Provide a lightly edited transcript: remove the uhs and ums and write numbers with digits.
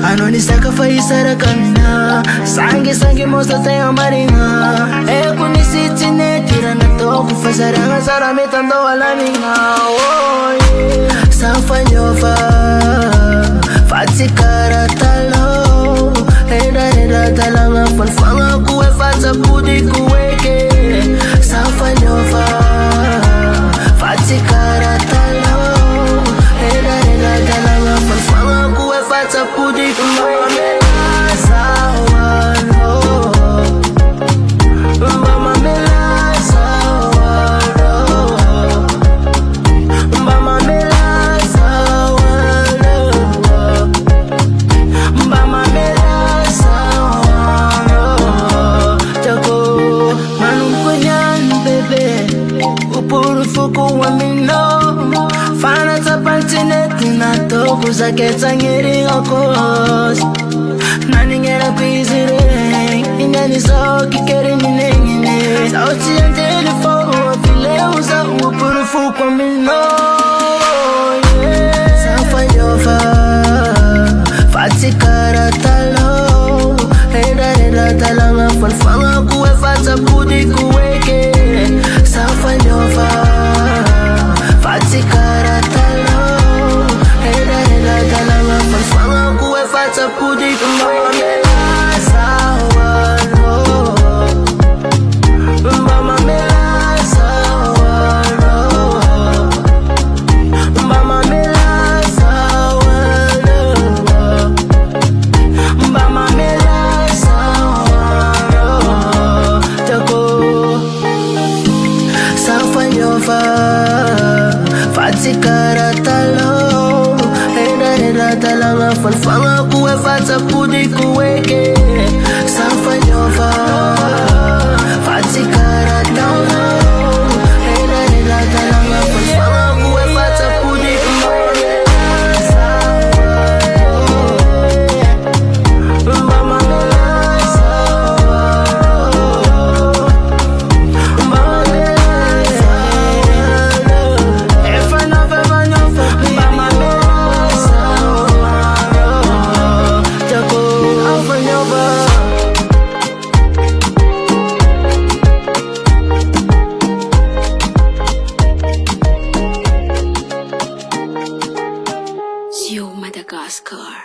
Anonisaka faisara kamina sangi mosta tenha marinha é kunisiti ne tira na toku fazaranga sara metando alaminga oi safanyofa fatsikara talo reda talanga falfanga kuwe fatsa pudi kuweke safanyofa fatsikara talo reda talanga falfanga kuwe fatsa pudi kuweke Zaketsa ngiri ngokos naningera kwizire ingani so kikeri ninengine sauti ya telefone vile uza upurufu kwa mino safanyofa fatsikara talo reda talanga falfanga kuwe fatsa pudi kuweke safanyofa fatsikara talo talanga falfanga kuwe fatsa pudi kuweke sawa no mama mela sawa no mama mela sawa no mama mela sawa no tako safanyofa fatsikara talo talanga falfanga kuwe fatsa pudi kuweke safanyofa fatsikara talo reda talanga falfanga kuwe fatsa pudi kuweke mama mela sawa mama mela sawa Madagascar.